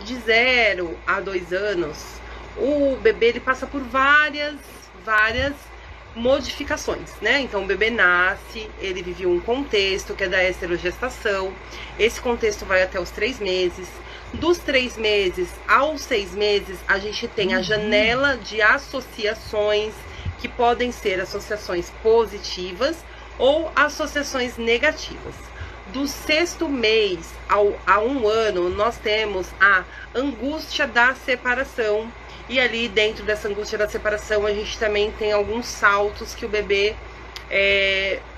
de 0 a 2 anos, o bebê ele passa por várias modificações, né? Então o bebê nasce, ele vive um contexto que é da esterogestação. Esse contexto vai até os 3 meses. Dos 3 meses aos 6 meses, a gente tem a janela de associações, que podem ser associações positivas ou associações negativas. Do 6º mês a 1 ano, nós temos a angústia da separação. E ali dentro dessa angústia da separação, a gente também tem alguns saltos que o bebê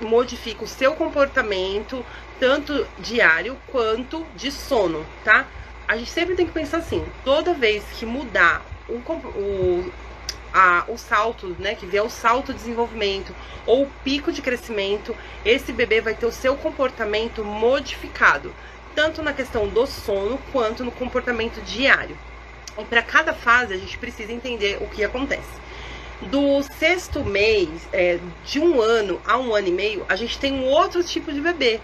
modifica o seu comportamento, tanto diário quanto de sono, tá? A gente sempre tem que pensar assim, toda vez que mudar o salto, né, que vier o salto de desenvolvimento ou o pico de crescimento, esse bebê vai ter o seu comportamento modificado, tanto na questão do sono quanto no comportamento diário. E para cada fase a gente precisa entender o que acontece. Do 6º mês, de 1 ano a 1 ano e meio, a gente tem um outro tipo de bebê.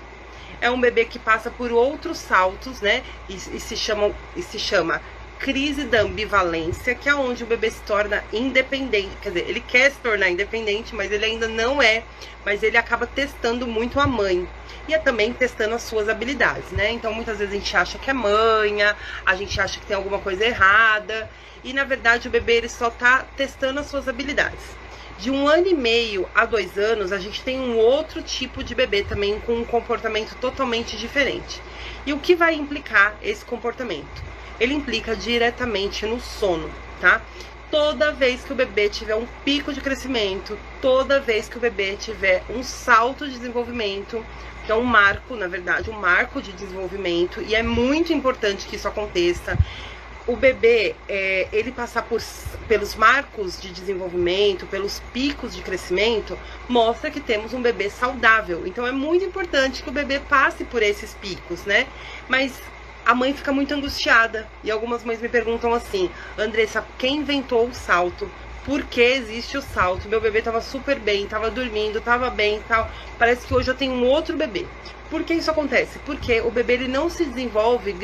É um bebê que passa por outros saltos, né? E se chama crise da ambivalência, que é onde o bebê se torna independente. Quer dizer, ele quer se tornar independente, mas ele ainda não é. Mas ele acaba testando muito a mãe. E é também testando as suas habilidades, né? Então muitas vezes a gente acha que é manha, a gente acha que tem alguma coisa errada. E na verdade o bebê ele só tá testando as suas habilidades. De 1 ano e meio a 2 anos, a gente tem um outro tipo de bebê também com um comportamento totalmente diferente. E o que vai implicar esse comportamento? Ele implica diretamente no sono, tá? Toda vez que o bebê tiver um pico de crescimento, toda vez que o bebê tiver um salto de desenvolvimento, então um marco, na verdade, um marco de desenvolvimento, e é muito importante que isso aconteça. O bebê, ele passar pelos marcos de desenvolvimento, pelos picos de crescimento, mostra que temos um bebê saudável. Então é muito importante que o bebê passe por esses picos, né? Mas a mãe fica muito angustiada. E algumas mães me perguntam assim: Andressa, quem inventou o salto? Por que existe o salto? Meu bebê tava super bem, tava dormindo, tava bem e tal. Parece que hoje eu tenho um outro bebê. Por que isso acontece? Porque o bebê ele não se desenvolve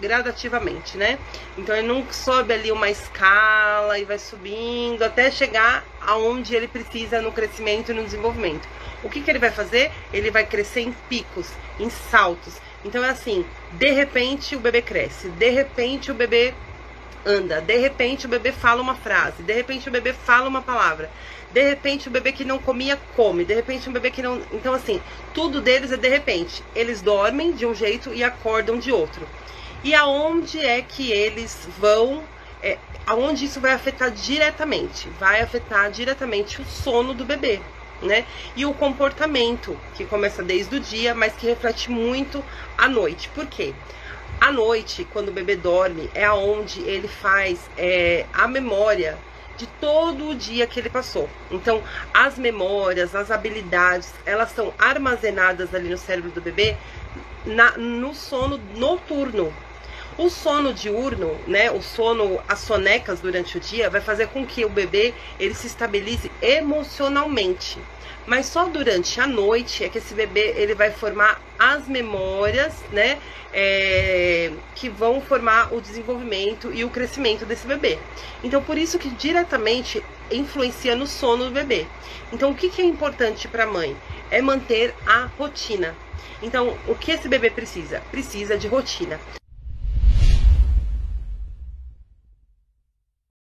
gradativamente, né? Então ele não sobe ali uma escala e vai subindo até chegar aonde ele precisa no crescimento e no desenvolvimento. O que ele vai fazer? Ele vai crescer em picos, em saltos. Então é assim, de repente o bebê cresce, de repente o bebê anda, de repente o bebê fala uma frase, de repente o bebê fala uma palavra, de repente o bebê que não comia, come, de repente um bebê que não... Então assim, tudo deles é de repente. Eles dormem de um jeito e acordam de outro. E aonde é que eles vão... aonde isso vai afetar diretamente? Vai afetar diretamente o sono do bebê, né? E o comportamento, que começa desde o dia, mas que reflete muito à noite. Por quê? À noite, quando o bebê dorme, é aonde ele faz a memória de todo o dia que ele passou. Então, as memórias, as habilidades, elas são armazenadas ali no cérebro do bebê no sono noturno. O sono diurno, né, o sono, as sonecas durante o dia, vai fazer com que o bebê ele se estabilize emocionalmente. Mas só durante a noite é que esse bebê ele vai formar as memórias, né, que vão formar o desenvolvimento e o crescimento desse bebê. Então, por isso que diretamente influencia no sono do bebê. Então, o que é importante para a mãe? É manter a rotina. Então, o que esse bebê precisa? Precisa de rotina.